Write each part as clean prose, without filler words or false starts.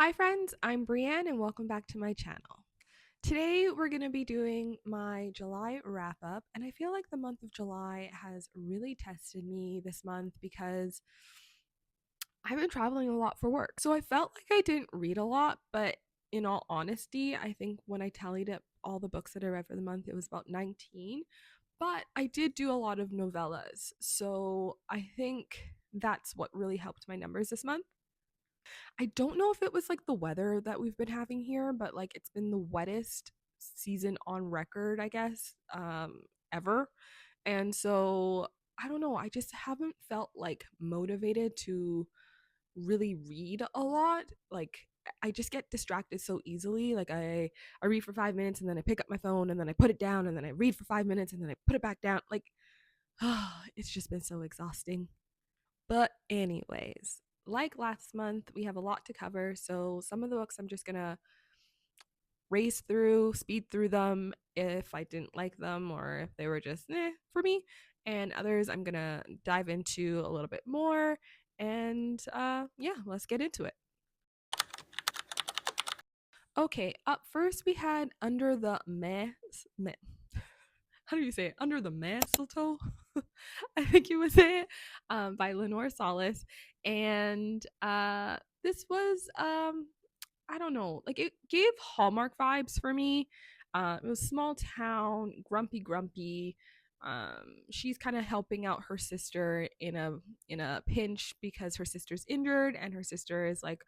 Hi friends, I'm Brienne and welcome back to my channel. Today we're going to be doing my July wrap up, and I feel like the month of July has really tested me this month because I've been traveling a lot for work. So I felt like I didn't read a lot, but in all honesty, I think when I tallied up all the books that I read for the month, it was about 19. But I did do a lot of novellas. So I think that's what really helped my numbers this month. I don't know if it was like the weather that we've been having here, but like it's been the wettest season on record, I guess, ever. And so I don't know, I just haven't felt like motivated to really read a lot. Like I just get distracted so easily. Like I read for 5 minutes and then I pick up my phone and then I put it down and then I read for 5 minutes and then I put it back down. Like it's just been so exhausting. But, anyways, like last month, we have a lot to cover. So, some of the books I'm just gonna race through, speed through them if I didn't like them or if they were just for me. And others I'm gonna dive into a little bit more. And yeah, let's get into it. Okay, up first we had Under the Meh, how do you say it? Under the Meh-stletoe, I think you would say it, by Lenore Solis. And this was, I don't know, like it gave Hallmark vibes for me. It was small town, grumpy. She's kind of helping out her sister in a pinch because her sister's injured, and her sister is like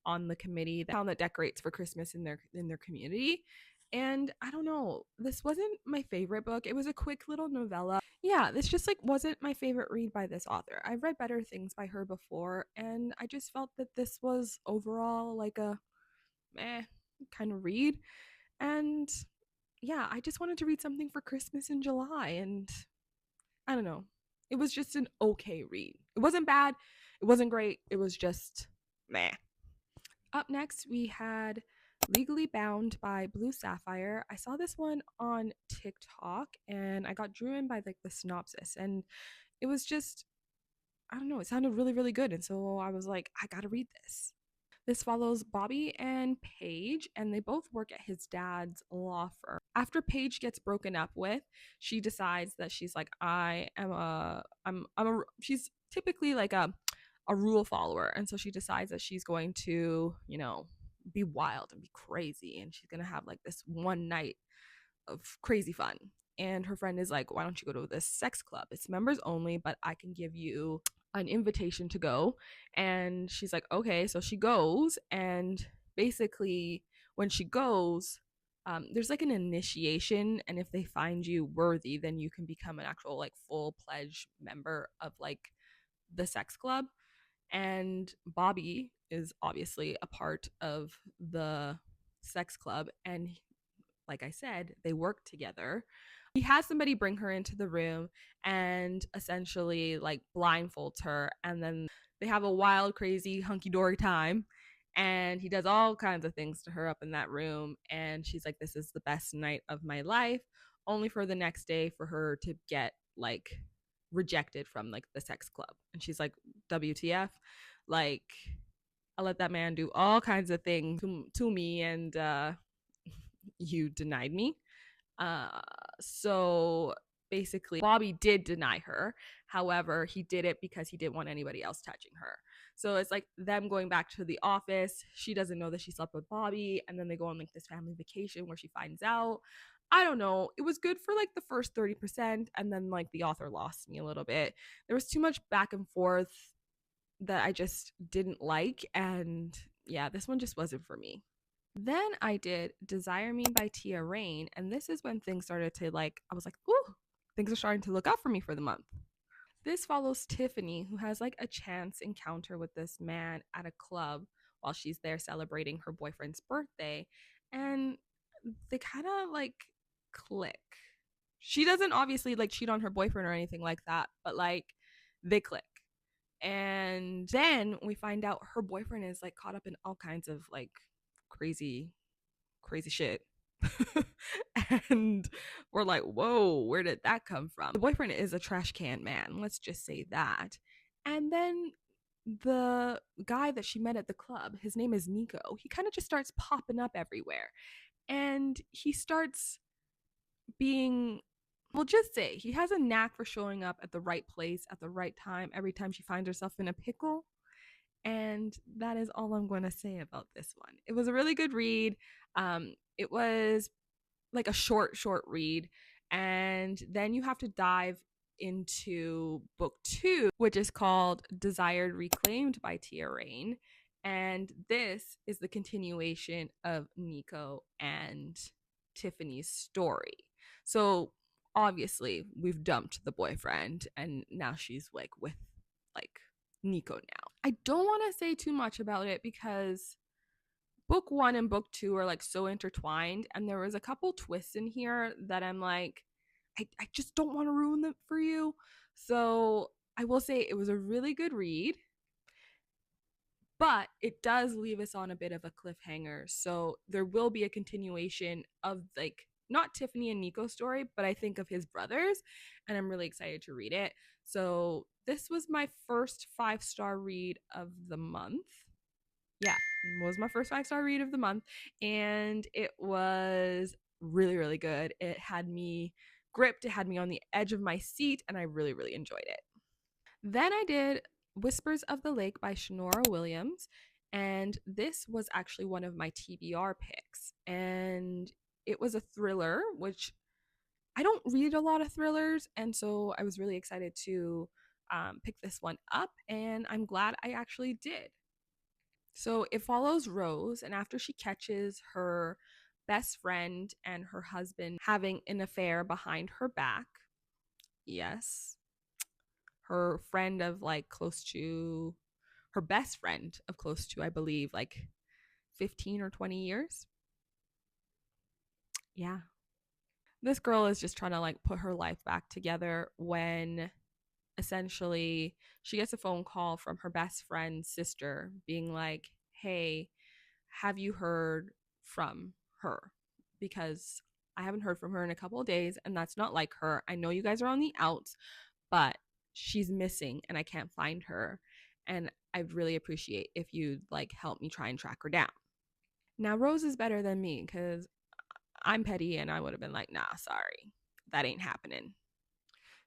on the committee, the town that decorates for Christmas in their community. And I don't know, this wasn't my favorite book. It was a quick little novella. Yeah, this just like wasn't my favorite read by this author. I've read better things by her before, and I just felt that this was overall like a meh kind of read. And yeah, I just wanted to read something for Christmas in July, and I don't know. It was just an okay read. It wasn't bad, it wasn't great, it was just meh. Up next, we had Legally Bound by Blue Sapphire. I saw this one on TikTok and I got drew in by like the synopsis, and it was just, I don't know, it sounded really, really good. And so I was like, I gotta read this. This follows Bobby and Paige, and they both work at his dad's law firm. After Paige gets broken up with, she decides that she's like, she's typically like a rule follower, and so she decides that she's going to, be wild and be crazy, and she's gonna have like this one night of crazy fun. And her friend is like, why don't you go to this sex club? It's members only, but I can give you an invitation to go. And she's like, okay. So she goes, and basically, when she goes, there's like an initiation, and if they find you worthy, then you can become an actual like full pledge member of like the sex club. And Bobby is obviously a part of the sex club, and like I said, they work together. He has somebody bring her into the room and essentially like blindfolds her, and then they have a wild, crazy, hunky dory time. And he does all kinds of things to her up in that room. And she's like, this is the best night of my life, only for the next day for her to get like rejected from like the sex club. And she's like, WTF? Like, I let that man do all kinds of things to me, and you denied me. So basically, Bobby did deny her. However, he did it because he didn't want anybody else touching her. So it's like them going back to the office. She doesn't know that she slept with Bobby, and then they go on like this family vacation where she finds out. I don't know. It was good for like the first 30%, and then like the author lost me a little bit. There was too much back and forth that I just didn't like, and yeah, this one just wasn't for me. Then I did Desire Me by Tiya Rayne, and this is when things started to like, I was like, ooh, things are starting to look up for me for the month. This follows Tiffany, who has like a chance encounter with this man at a club while she's there celebrating her boyfriend's birthday, and they kind of like click. She doesn't obviously like cheat on her boyfriend or anything like that, but like they click. And then we find out her boyfriend is like caught up in all kinds of like crazy shit. And we're like, whoa, where did that come from? The boyfriend is a trash can man, let's just say that. And then the guy that she met at the club, his name is Nico, he kind of just starts popping up everywhere. And he starts being, we'll just say, he has a knack for showing up at the right place at the right time every time she finds herself in a pickle. And that is all I'm going to say about this one. It was a really good read. It was like a short read. And then you have to dive into book two, which is called Desired Reclaimed by Tiya Rayne. And this is the continuation of Nycole and Tiffany's story. So obviously we've dumped the boyfriend and now she's like with like Nycole now. I don't want to say too much about it because book one and book two are like so intertwined, and there was a couple twists in here that I'm like, I just don't want to ruin them for you. So I will say it was a really good read, but it does leave us on a bit of a cliffhanger. So there will be a continuation of like not Tiffany and Nico's story, but I think of his brothers, and I'm really excited to read it. So this was my first 5-star read of the month. Yeah, was my first 5-star read of the month, and it was really good. It had me gripped, it had me on the edge of my seat, and I really enjoyed it. Then I did Whispers of the Lake by Shanora Williams, and this was actually one of my TBR picks. And it was a thriller, which I don't read a lot of thrillers, and so I was really excited to pick this one up, and I'm glad I actually did. So it follows Rose, and after she catches her best friend and her husband having an affair behind her back, yes, her friend of like close to her best friend of close to, I believe, like 15 or 20 years. Yeah. This girl is just trying to like put her life back together when essentially she gets a phone call from her best friend's sister being like, hey, have you heard from her? Because I haven't heard from her in a couple of days, and that's not like her. I know you guys are on the outs, but she's missing and I can't find her. And I'd really appreciate if you'd like help me try and track her down. Now, Rose is better than me because I'm petty and I would have been like, nah, sorry, that ain't happening.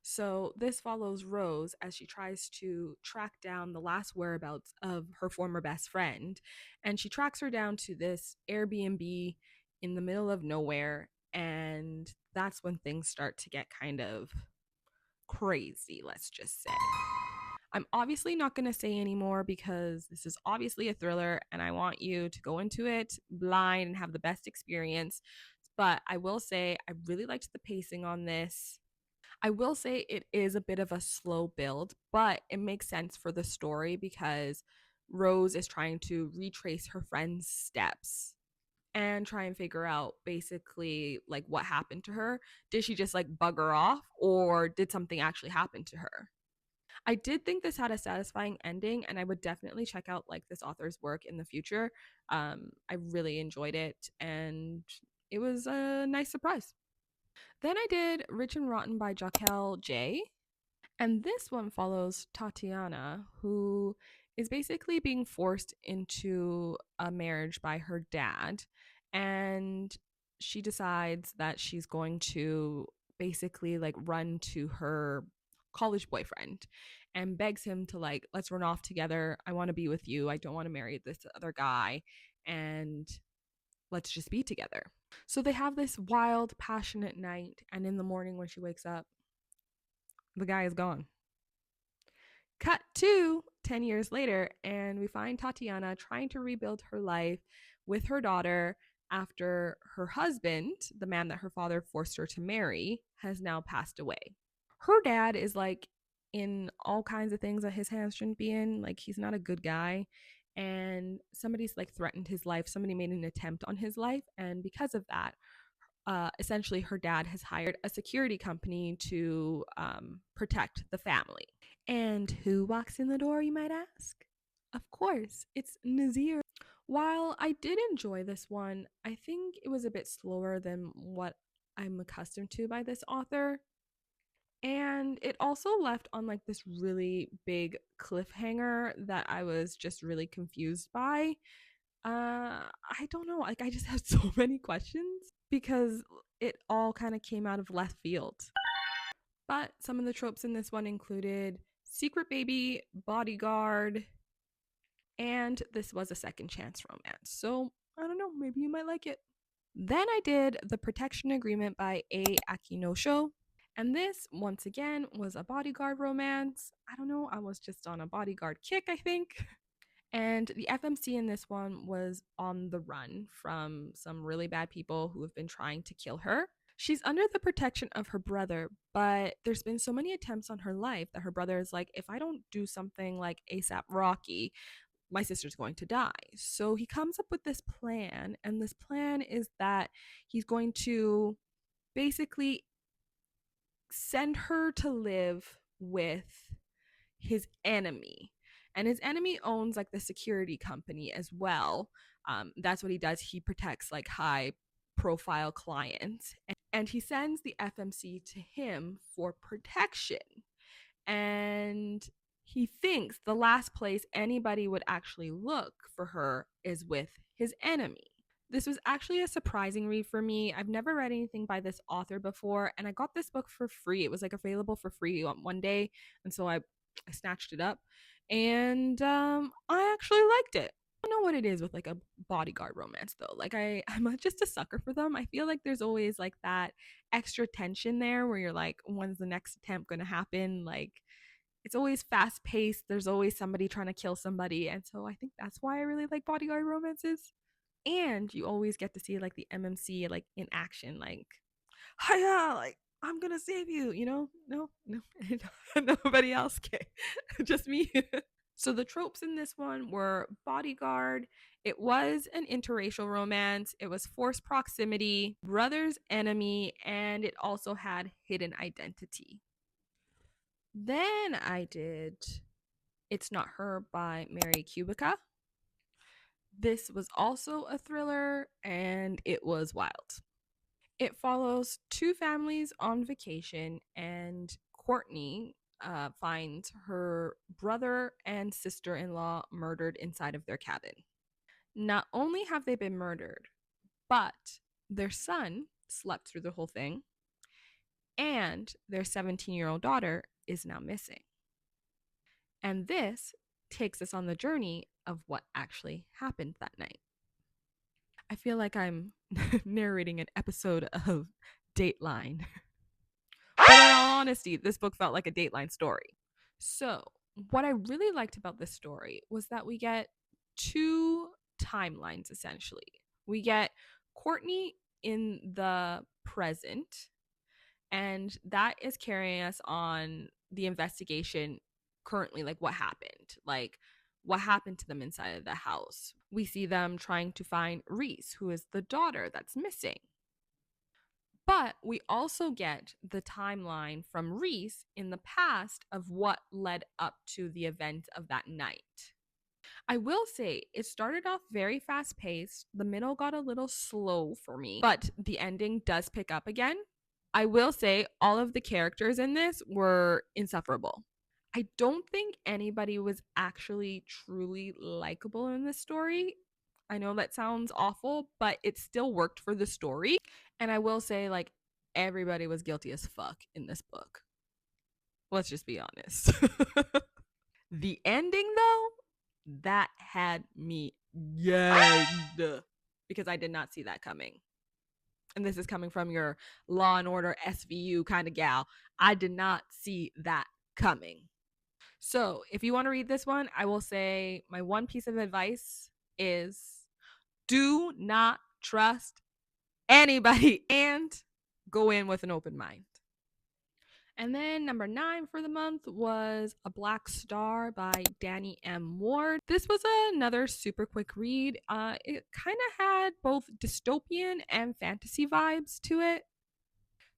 So this follows Rose as she tries to track down the last whereabouts of her former best friend. And she tracks her down to this Airbnb in the middle of nowhere. And that's when things start to get kind of crazy, let's just say. I'm obviously not going to say anymore because this is obviously a thriller and I want you to go into it blind and have the best experience. But I will say I really liked the pacing on this. I will say it is a bit of a slow build, but it makes sense for the story because Rose is trying to retrace her friend's steps and try and figure out basically like what happened to her. Did she just like bug her off or did something actually happen to her? I did think this had a satisfying ending, and I would definitely check out like this author's work in the future. I really enjoyed it, and it was a nice surprise. Then I did Rich and Rotten by Jahquel J. And this one follows Tatiana, who is basically being forced into a marriage by her dad. And she decides that she's going to basically like run to her college boyfriend and begs him to like, let's run off together. I want to be with you. I don't want to marry this other guy. And let's just be together. So they have this wild, passionate night. And in the morning, when she wakes up, the guy is gone. Cut to 10 years later, and we find Tatiana trying to rebuild her life with her daughter after her husband, the man that her father forced her to marry, has now passed away. Her dad is like in all kinds of things that his hands shouldn't be in. Like, he's not a good guy. And somebody's like threatened his life. Somebody made an attempt on his life. And because of that, essentially her dad has hired a security company to protect the family. And who walks in the door, you might ask? Of course, it's Nazir. While I did enjoy this one, I think it was a bit slower than what I'm accustomed to by this author. And it also left on like this really big cliffhanger that I was just really confused by. I don't know. Like, I just had so many questions because it all kind of came out of left field. But some of the tropes in this one included secret baby, bodyguard, and this was a second chance romance. So I don't know. Maybe you might like it. Then I did The Protection Agreement by A. Akinosho. And this, once again, was a bodyguard romance. I don't know. I was just on a bodyguard kick, I think. And the FMC in this one was on the run from some really bad people who have been trying to kill her. She's under the protection of her brother, but there's been so many attempts on her life that her brother is like, if I don't do something like ASAP Rocky, my sister's going to die. So he comes up with this plan, and this plan is that he's going to basically send her to live with his enemy. And his enemy owns like the security company as well. That's what he does. He protects like high profile clients. And he sends the FMC to him for protection. And he thinks the last place anybody would actually look for her is with his enemy. This was actually a surprising read for me. I've never read anything by this author before, and I got this book for free. It was like available for free on one day, and so I snatched it up, and I actually liked it. I don't know what it is with like a bodyguard romance though. Like I'm just a sucker for them. I feel like there's always like that extra tension there where you're like, when's the next attempt going to happen? Like it's always fast paced. There's always somebody trying to kill somebody, and so I think that's why I really like bodyguard romances. And you always get to see like the MMC like in action, like hiya, like I'm gonna save you, you know. No, nobody else can. Just me. So the tropes in this one were bodyguard, it was an interracial romance, it was forced proximity, brother's enemy, and it also had hidden identity. Then I did It's Not Her by Mary Kubica. This was also a thriller, and it was wild. It follows two families on vacation, and Courtney finds her brother and sister in law murdered inside of their cabin. Not only have they been murdered, but their son slept through the whole thing, and their 17-year-old daughter is now missing. And this takes us on the journey of what actually happened that night. I feel like I'm narrating an episode of Dateline. But in all honesty, this book felt like a Dateline story. So, what I really liked about this story was that we get two timelines essentially. We get Courtney in the present, and that is carrying us on the investigation currently, like what happened to them inside of the house. We see them trying to find Reese, who is the daughter that's missing. But we also get the timeline from Reese in the past of what led up to the event of that night. I will say it started off very fast paced. The middle got a little slow for me, but the ending does pick up again. I will say all of the characters in this were insufferable. I don't think anybody was actually truly likable in this story. I know that sounds awful, but it still worked for the story. And I will say, like, everybody was guilty as fuck in this book. Let's just be honest. The ending, though, that had me gagged because I did not see that coming. And this is coming from your Law and Order SVU kind of gal. I did not see that coming. So if you want to read this one, I will say my one piece of advice is do not trust anybody and go in with an open mind. And then number 9 for the month was A Black Star by Dani M. Ward. This was another super quick read. It kind of had both dystopian and fantasy vibes to it.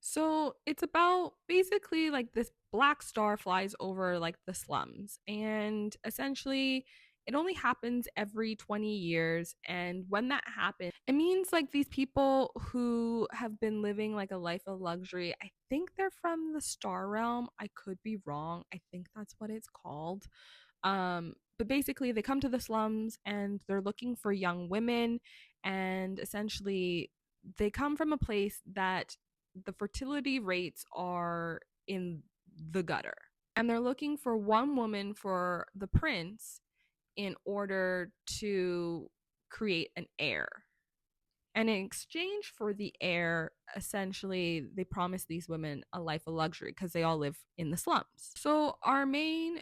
So it's about basically like this black star flies over like the slums, and essentially It only happens every 20 years. And when that happens, it means like these people who have been living like a life of luxury, I think they're from the star realm. I could be wrong. I think that's what it's called. But basically, they come to the slums and they're looking for young women. And essentially, they come from a place that the fertility rates are in the gutter. And they're looking for one woman for the prince in order to create an heir. And in exchange for the heir, essentially, they promise these women a life of luxury because they all live in the slums. So, our main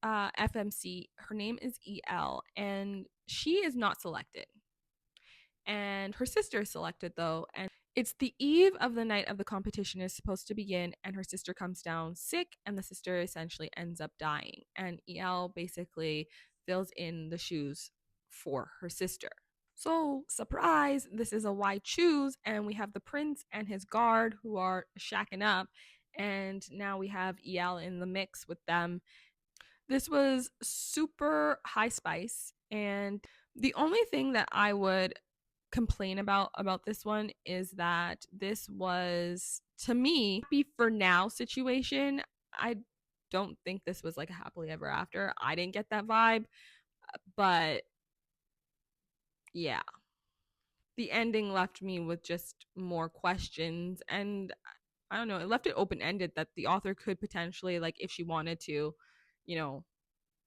FMC, her name is EL, and she is not selected. And her sister is selected, though. And it's the eve of the night of the competition is supposed to begin, and her sister comes down sick, and the sister essentially ends up dying. And EL basically fills in the shoes for her sister. So, surprise, this is a why choose, and we have the prince and his guard who are shacking up, and now we have EL in the mix with them. This was super high spice, and the only thing that I would complain about this one is that this was, to me, happy for now situation. I don't think this was like a happily ever after. I didn't get that vibe, but yeah, the ending left me with just more questions, and I don't know, it left it open-ended that the author could potentially, like, if she wanted to, you know,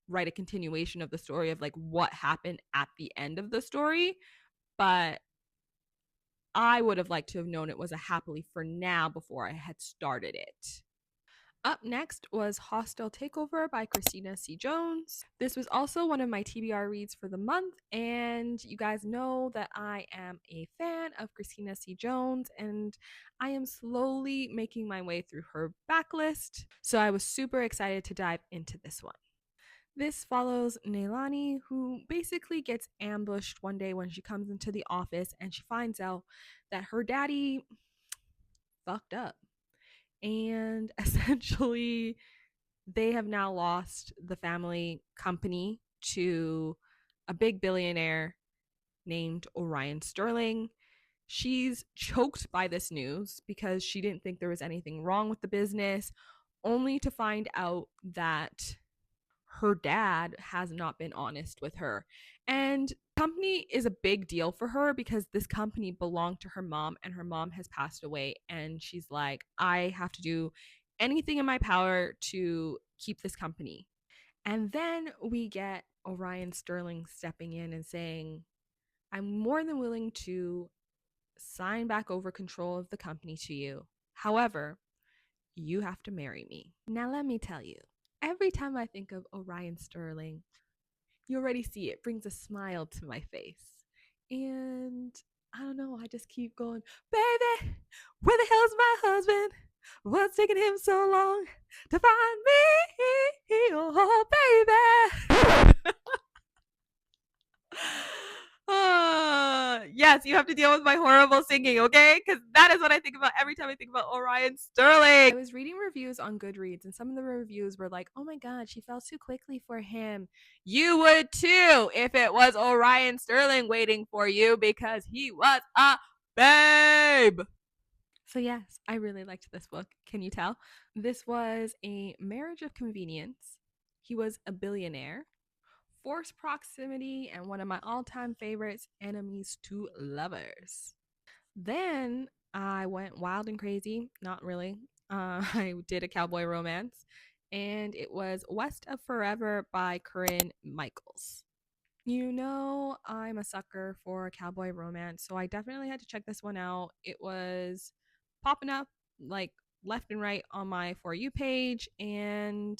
write a continuation of the story of like what happened at the end of the story. But I would have liked to have known it was a happily for now before I had started it. Up next was Hostile Takeover by Christina C. Jones. This was also one of my TBR reads for the month, and you guys know that I am a fan of Christina C. Jones, and I am slowly making my way through her backlist, so I was super excited to dive into this one. This follows Neilani, who basically gets ambushed one day when she comes into the office and she finds out that her daddy fucked up. And essentially, they have now lost the family company to a big billionaire named Orion Sterling. She's choked by this news because she didn't think there was anything wrong with the business, only to find out that her dad has not been honest with her. And company is a big deal for her because this company belonged to her mom and her mom has passed away, and she's like, I have to do anything in my power to keep this company. And then we get Orion Sterling stepping in and saying, I'm more than willing to sign back over control of the company to you. However, you have to marry me. Now, let me tell you, every time I think of Orion Sterling, you already see it brings a smile to my face. And I don't know, I just keep going, baby, where the hell's my husband? What's taking him so long to find me? Oh, baby. Yes, you have to deal with my horrible singing, okay? Because that is what I think about every time I think about Orion Sterling. I was reading reviews on Goodreads, and some of the reviews were like, oh my god, she fell too quickly for him. You would too if it was Orion Sterling waiting for you, because he was a babe. So yes, I really liked this book. Can you tell? This was a marriage of convenience. He was a billionaire. Forced proximity, and one of my all-time favorites, enemies to lovers. Then I went wild and crazy. Not really. I did a cowboy romance, and it was West of Forever by Corrine Michaels. You know, I'm a sucker for a cowboy romance, so I definitely had to check this one out. It was popping up like left and right on my For You page, and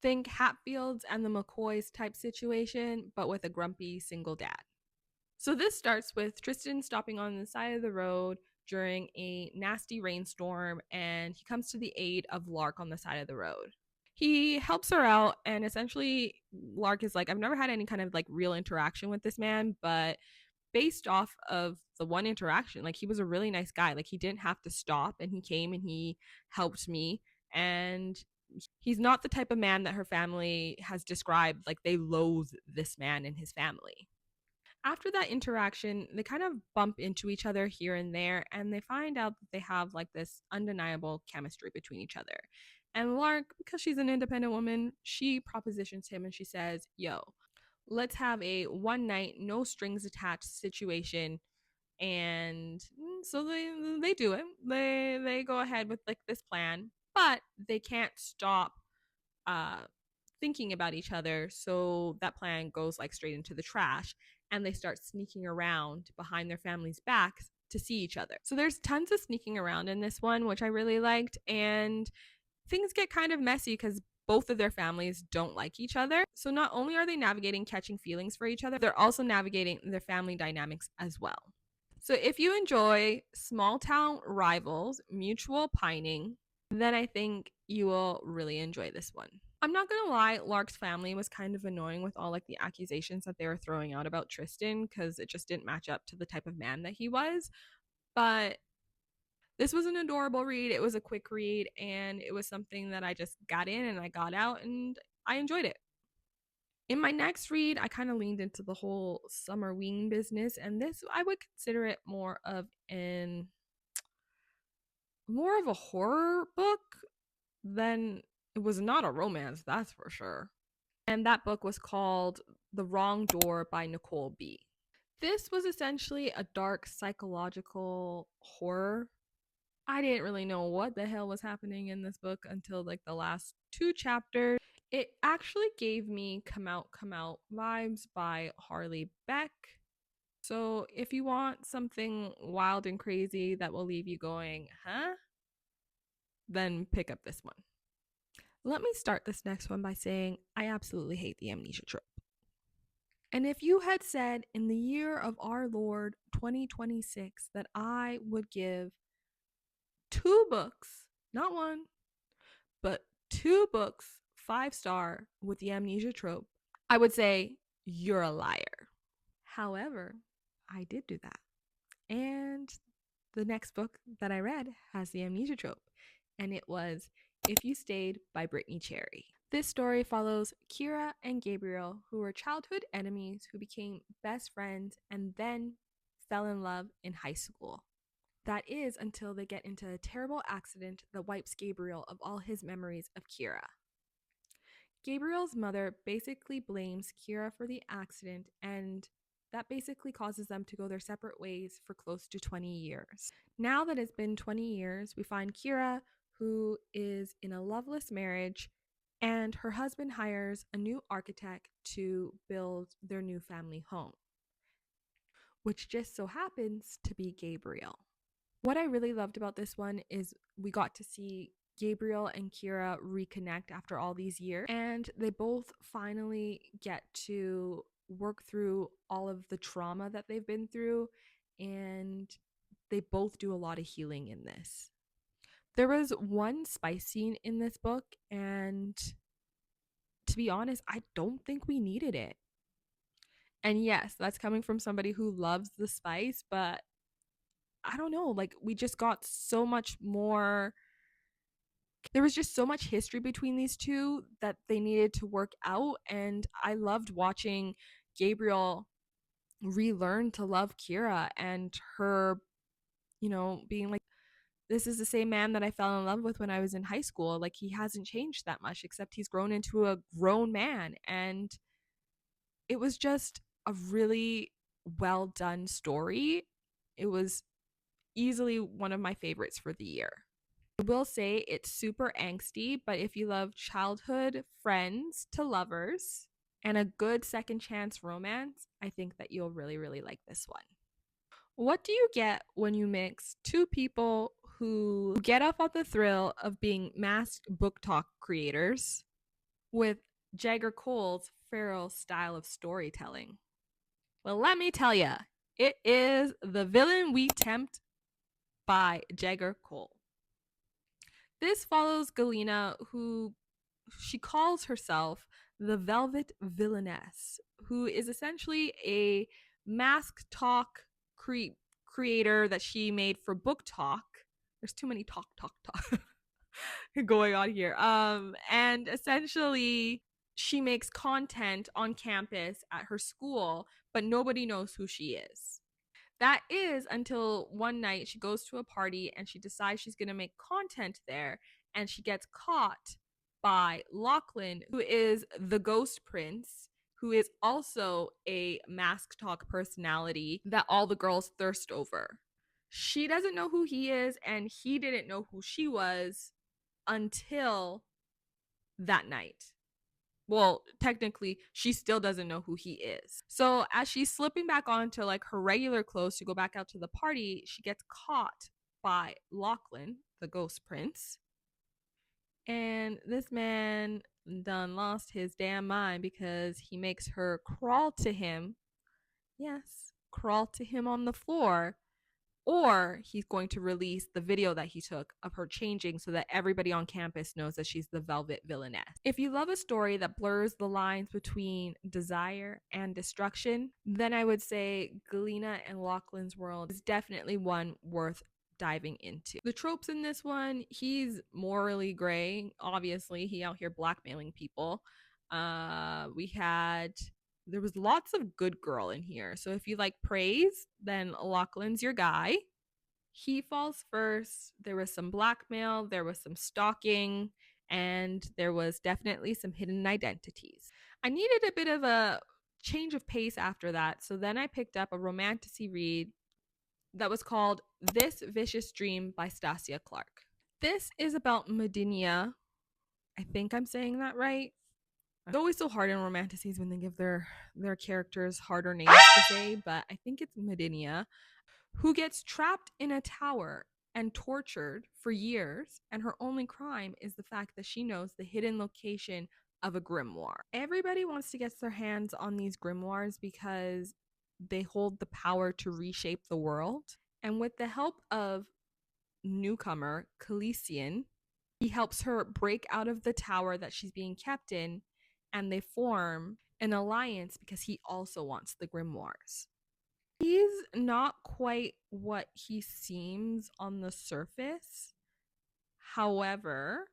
think Hatfields and the McCoys type situation, but with a grumpy single dad. So this starts with Tristan stopping on the side of the road during a nasty rainstorm, and he comes to the aid of Lark on the side of the road. He helps her out, and essentially Lark is like, I've never had any kind of like real interaction with this man, but based off of the one interaction, like, he was a really nice guy. Like, he didn't have to stop, and he came and he helped me, and he's not the type of man that her family has described. Like, they loathe this man and his family. After that interaction, they kind of bump into each other here and there, and they find out that they have like this undeniable chemistry between each other. And Lark, because she's an independent woman, she propositions him and she says, yo, let's have a one night, no strings attached situation. And so they do it. They go ahead with like this plan, but they can't stop uh thinking about each other, so that plan goes like straight into the trash, and they start sneaking around behind their families' backs to see each other. So there's tons of sneaking around in this one, which I really liked, and things get kind of messy because both of their families don't like each other. So not only are they navigating catching feelings for each other, they're also navigating their family dynamics as well. So if you enjoy small town rivals, mutual pining, then I think you will really enjoy this one. I'm not gonna lie, Lark's family was kind of annoying with all like the accusations that they were throwing out about Tristan, because it just didn't match up to the type of man that he was. But this was an adorable read. It was a quick read, and it was something that I just got in and I got out, and I enjoyed it. In my next read, I kind of leaned into the whole summer wing business, and this I would consider it more of a horror book than it was not a romance, that's for sure. And that book was called The Wrong Door by Nycole B. This was essentially a dark psychological horror. I didn't really know what the hell was happening in this book until like the last 2 chapters. It actually gave me Come Out vibes by Harley Beck. So if you want something wild and crazy that will leave you going, huh? Then pick up this one. Let me start this next one by saying I absolutely hate the amnesia trope. And if you had said in the year of our Lord 2026 that I would give 2 books, not one, but 2 books 5-star with the amnesia trope, I would say you're a liar. However, I did do that. And the next book that I read has the amnesia trope, and it was If You Stayed by Brittainy Cherry. This story follows Kira and Gabriel, who were childhood enemies who became best friends and then fell in love in high school. That is until they get into a terrible accident that wipes Gabriel of all his memories of Kira. Gabriel's mother basically blames Kira for the accident, and that basically causes them to go their separate ways for close to 20 years. Now that it's been 20 years, we find Kira, who is in a loveless marriage, and her husband hires a new architect to build their new family home, which just so happens to be Gabriel. What I really loved about this one is we got to see Gabriel and Kira reconnect after all these years, and they both finally get to work through all of the trauma that they've been through, and they both do a lot of healing in this. There was one spice scene in this book, and to be honest, I don't think we needed it. And yes, that's coming from somebody who loves the spice, but I don't know, like we just got so much more. There was just so much history between these two that they needed to work out, and I loved watching Gabriel relearn to love Kira, and her, being like, this is the same man that I fell in love with when I was in high school. Like, he hasn't changed that much, except he's grown into a grown man. And it was just a really well done story. It was easily one of my favorites for the year. I will say it's super angsty, but if you love childhood friends to lovers and a good second chance romance, I think that you'll really, really like this one. What do you get when you mix 2 people who get off on the thrill of being masked book talk creators with Jagger Cole's feral style of storytelling? Well, let me tell you, it is The Villain We Tempt by Jagger Cole. This follows Galena, who she calls herself the Velvet Villainess, who is essentially a mask talk creator that she made for book talk. There's too many talk. going on here. And essentially she makes content on campus at her school, but nobody knows who she is. That is until one night she goes to a party and she decides she's going to make content there, and she gets caught by Lachlan, who is the ghost prince, who is also a mask talk personality that all the girls thirst over. She doesn't know who he is, and he didn't know who she was until that night. Well, technically, she still doesn't know who he is. So as she's slipping back onto like her regular clothes to go back out to the party, she gets caught by Lachlan, the ghost prince. And this man done lost his damn mind because he makes her crawl to him. Yes, crawl to him on the floor, or he's going to release the video that he took of her changing so that everybody on campus knows that she's the Velvet Villainess. If you love a story that blurs the lines between desire and destruction, then I would say Galena and Lachlan's World is definitely one worth diving into. The tropes in this one, he's morally gray. Obviously, he out here blackmailing people. There was lots of good girl in here. So if you like praise, then Lachlan's your guy. He falls first. There was some blackmail, there was some stalking, and there was definitely some hidden identities. I needed a bit of a change of pace after that, so then I picked up a romantasy read that was called This Vicious Dream by Stasia Clark. This is about Medinia. I think I'm saying that right. It's always so hard in romantasies when they give their characters harder names to say, but I think it's Medinia, who gets trapped in a tower and tortured for years, and her only crime is the fact that she knows the hidden location of a grimoire. Everybody wants to get their hands on these grimoires because they hold the power to reshape the world. And with the help of newcomer Calician, he helps her break out of the tower that she's being kept in, and they form an alliance because he also wants the grimoires. He's not quite what he seems on the surface. However,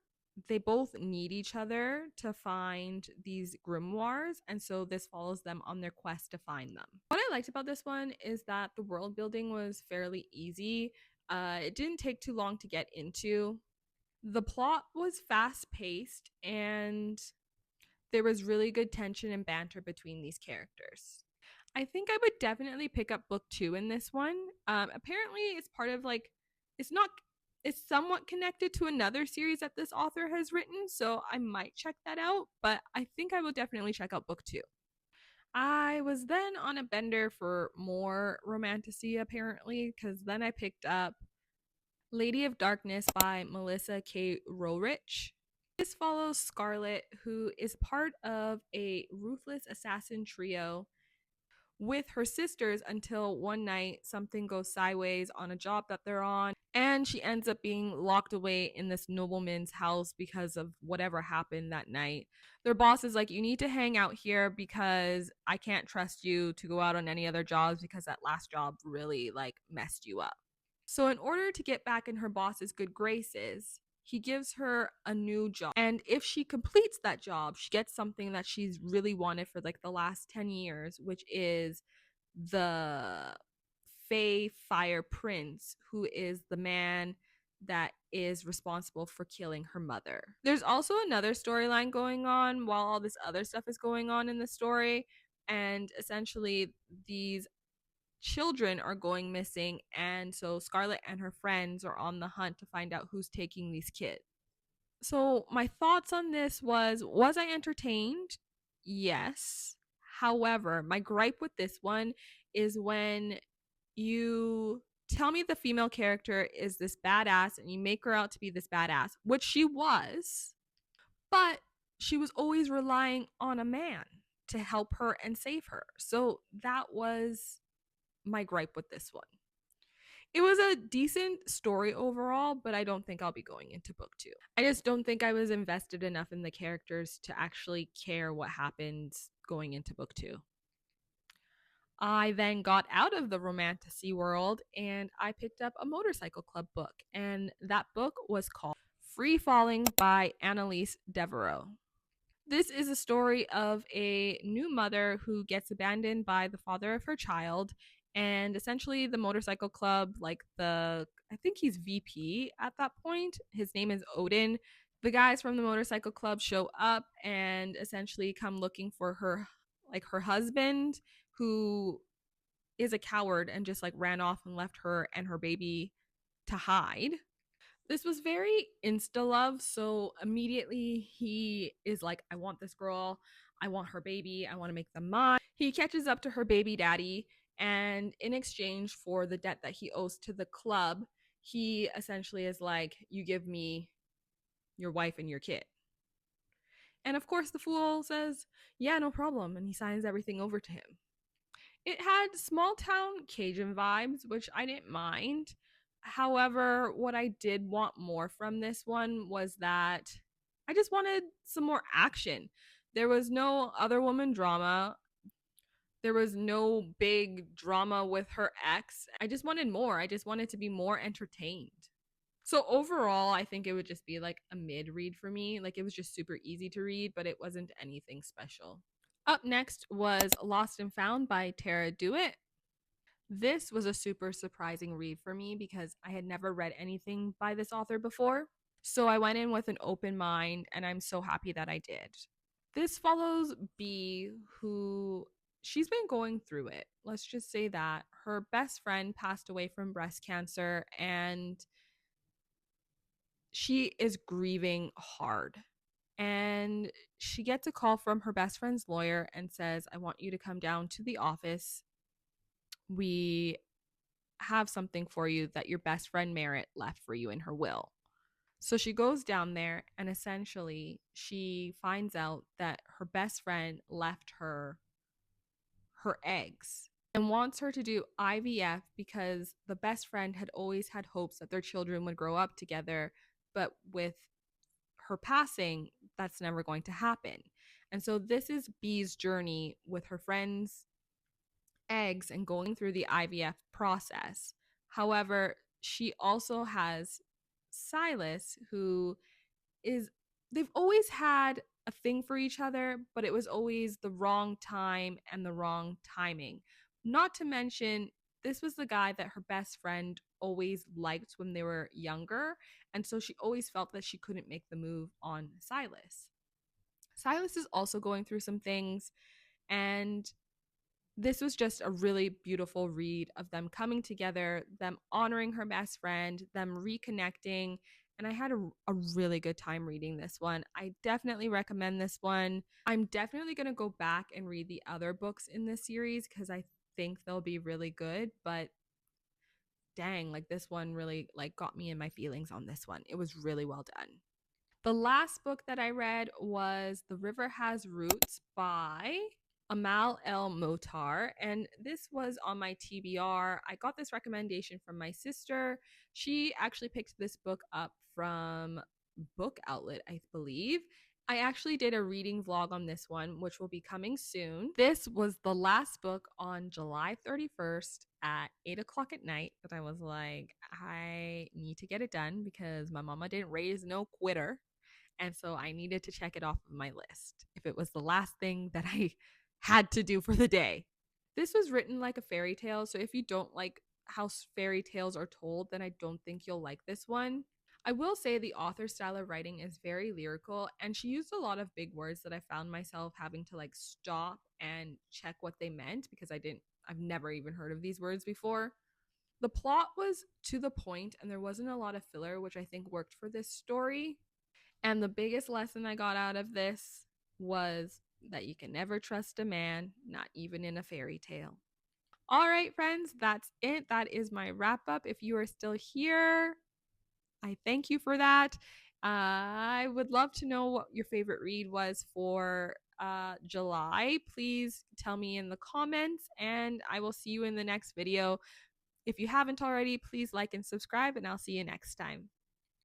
they both need each other to find these grimoires, and so this follows them on their quest to find them. What I liked about this one is that the world building was fairly easy. It didn't take too long to get into. The plot was fast paced, and there was really good tension and banter between these characters. I think I would definitely pick up book 2 in this one. Apparently, it's part of like, it's somewhat connected to another series that this author has written, so I might check that out, but I think I will definitely check out book 2. I was then on a bender for more romantasy, apparently, because then I picked up Lady of Darkness by Melissa K. Roehrich. This follows Scarlet, who is part of a ruthless assassin trio with her sisters until one night something goes sideways on a job that they're on, and she ends up being locked away in this nobleman's house because of whatever happened that night. Their boss is like, you need to hang out here because I can't trust you to go out on any other jobs because that last job really like messed you up. So in order to get back in her boss's good graces, he gives her a new job. And if she completes that job, she gets something that she's really wanted for like the last 10 years, which is the Fae Fire Prince, who is the man that is responsible for killing her mother. There's also another storyline going on while all this other stuff is going on in the story. And essentially, these children are going missing, and so Scarlet and her friends are on the hunt to find out who's taking these kids. So my thoughts on this was I entertained? Yes. However, my gripe with this one is when you tell me the female character is this badass and you make her out to be this badass, which she was, but she was always relying on a man to help her and save her. So that was my gripe with this one. It was a decent story overall, but I don't think I'll be going into book 2. I just don't think I was invested enough in the characters to actually care what happens going into book 2. I then got out of the romantasy world and I picked up a motorcycle club book, and that book was called Free Falling by Annalise Devereaux. This is a story of a new mother who gets abandoned by the father of her child, and essentially the motorcycle club, like I think he's VP at that point. His name is Odin. The guys from the motorcycle club show up and essentially come looking for her, like her husband, who is a coward and just like ran off and left her and her baby to hide. This was very insta love. So immediately he is like, I want this girl. I want her baby. I want to make them mine. He catches up to her baby daddy. And in exchange for the debt that he owes to the club, he essentially is like, you give me your wife and your kid. And of course, the fool says, yeah, no problem. And he signs everything over to him. It had small town Cajun vibes, which I didn't mind. However, what I did want more from this one was that I just wanted some more action. There was no other woman drama. There was no big drama with her ex. I just wanted more. I just wanted to be more entertained. So overall, I think it would just be like a mid read for me. Like it was just super easy to read, but it wasn't anything special. Up next was Lost and Found by Tara Dewitt. This was a super surprising read for me because I had never read anything by this author before. So I went in with an open mind, and I'm so happy that I did. This follows B, who she's been going through it. Let's just say that her best friend passed away from breast cancer, and she is grieving hard. And she gets a call from her best friend's lawyer and says, I want you to come down to the office. We have something for you that your best friend Merritt left for you in her will. So she goes down there, and essentially she finds out that her best friend left her eggs and wants her to do IVF because the best friend had always had hopes that their children would grow up together, but with her passing, that's never going to happen. And so this is B's journey with her friend's eggs and going through the IVF process. However, she also has Silas, who is, they've always had a thing for each other, but it was always the wrong time and the wrong timing. Not to mention, this was the guy that her best friend always liked when they were younger. And so she always felt that she couldn't make the move on Silas. Silas is also going through some things, and this was just a really beautiful read of them coming together, them honoring her best friend, them reconnecting. And I had a really good time reading this one. I definitely recommend this one. I'm definitely going to go back and read the other books in this series because I think they'll be really good. But dang, like this one really like got me in my feelings on this one. It was really well done. The last book that I read was The River Has Roots by Amal El Motar, and this was on my TBR. I got this recommendation from my sister. She actually picked this book up from Book Outlet, I believe. I actually did a reading vlog on this one, which will be coming soon. This was the last book on July 31st at 8 o'clock at night that I was like, I need to get it done because my mama didn't raise no quitter. And so I needed to check it off of my list if it was the last thing that I had to do for the day. This was written like a fairy tale. So if you don't like how fairy tales are told, then I don't think you'll like this one. I will say the author's style of writing is very lyrical, and she used a lot of big words that I found myself having to like stop and check what they meant because I've never even heard of these words before. The plot was to the point and there wasn't a lot of filler, which I think worked for this story. And the biggest lesson I got out of this was that you can never trust a man, not even in a fairy tale. All right, friends, that's it. That is my wrap up. If you are still here, I thank you for that. I would love to know what your favorite read was for July. Please tell me in the comments, and I will see you in the next video. If you haven't already, please like and subscribe, and I'll see you next time.